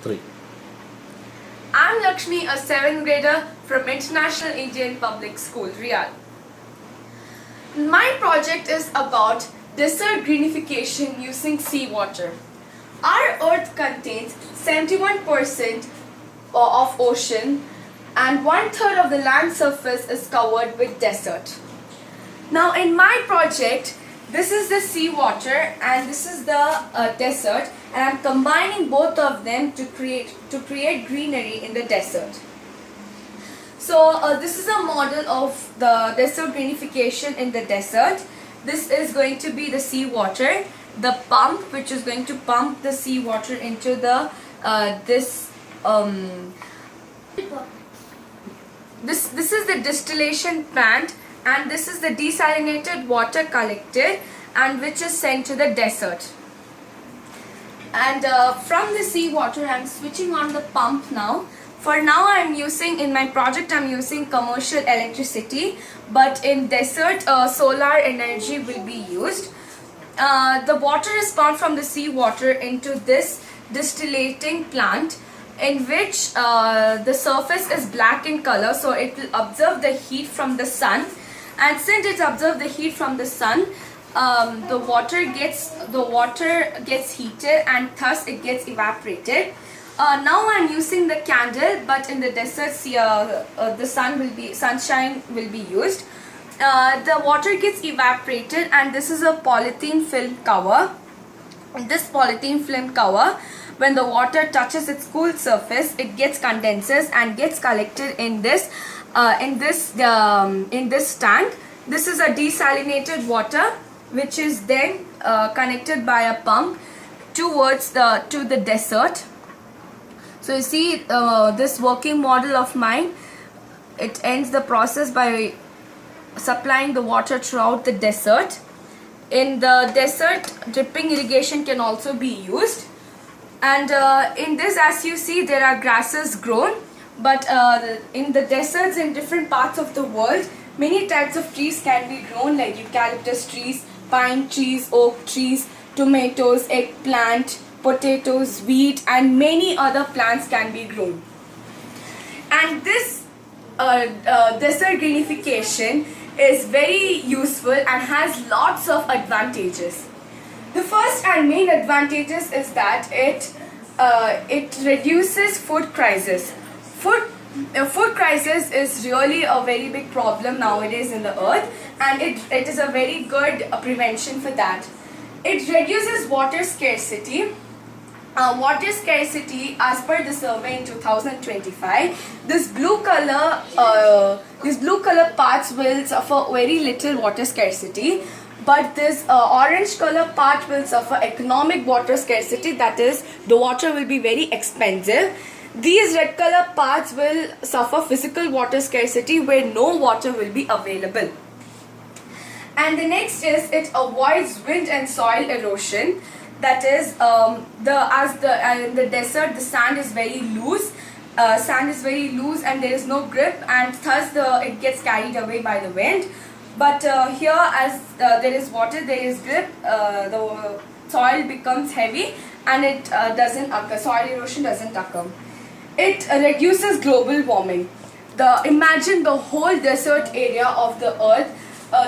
3. I'm Lakshmi, a 7th grader from International Indian Public School, Riyadh. My project is about desert greenification using seawater. Our earth contains 71% of ocean and 1/3 of the land surface is covered with desert. Now in my project, this is the seawater and this is the desert, and I'm combining both of them to create greenery in the desert. So this is a model of the desert greenification in the desert. This is going to be the seawater, the pump which is going to pump the seawater into the this is the distillation plant, and this is the desalinated water collected and which is sent to the desert. And from the seawater I'm switching on the pump now. For now I'm using, in my project I'm using commercial electricity, but in desert solar energy will be used. The water is pumped from the seawater into this distillating plant, in which the surface is black in color, so it will absorb the heat from the sun. And since it absorbs the heat from the sun, the water gets heated and thus it gets evaporated. Now I'm using the candle, but in the desert the sunshine will be used. The water gets evaporated and this is a polythene film cover. This polythene film cover, when the water touches its cool surface, it gets condenses and gets collected in this tank. This is a desalinated water which is then connected by a pump towards to the desert. So you see this working model of mine, it ends the process by supplying the water throughout the desert. In the desert, dripping irrigation can also be used, and in this, as you see, there are grasses grown. But in the deserts in different parts of the world, many types of trees can be grown, like eucalyptus trees, pine trees, oak trees, tomatoes, eggplant, potatoes, wheat, and many other plants can be grown. And this desert greenification is very useful and has lots of advantages. The first and main advantages is that it reduces food crisis. Food crisis is really a very big problem nowadays in the earth, and it is a very good prevention for that. It reduces water scarcity. Water scarcity, as per the survey in 2025, this blue color parts will suffer very little water scarcity, but this orange color part will suffer economic water scarcity, that is, the water will be very expensive. These red color parts will suffer physical water scarcity, where no water will be available. And the next is, it avoids wind and soil erosion. That is, in the desert the sand is very loose. And there is no grip, and thus it gets carried away by the wind. But here, as there is water, there is grip, the soil becomes heavy and it doesn't occur, soil erosion doesn't occur. It reduces global warming. Imagine the whole desert area of the earth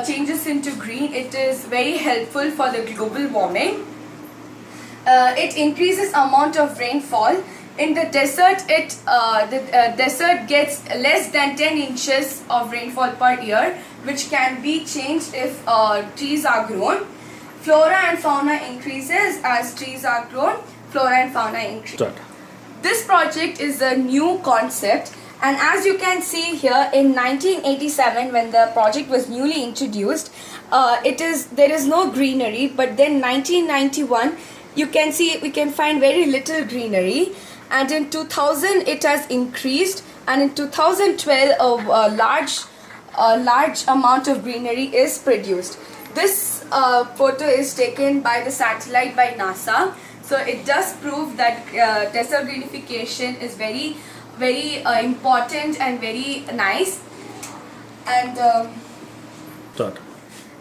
changes into green. It is very helpful for the global warming. It increases amount of rainfall. In the desert, the desert gets less than 10 inches of rainfall per year, which can be changed if trees are grown. Flora and fauna increases as trees are grown. Flora and fauna increase. This project is a new concept, and as you can see here, in 1987, when the project was newly introduced, there is no greenery. But then 1991, you can see we can find very little greenery, and in 2000 it has increased, and in 2012 a large amount of greenery is produced. This photo is taken by the satellite by NASA, so it does prove that desert greenification is very important and very nice. And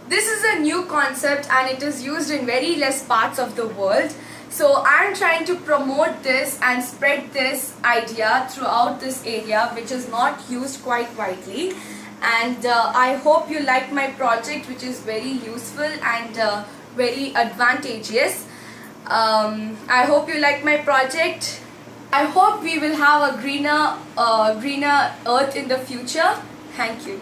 this is a new concept, and it is used in very less parts of the world. So I'm trying to promote this and spread this idea throughout this area, which is not used quite widely. And I hope you like my project, which is very useful and very advantageous. I hope you like my project. I hope we will have a greener earth in the future. Thank you.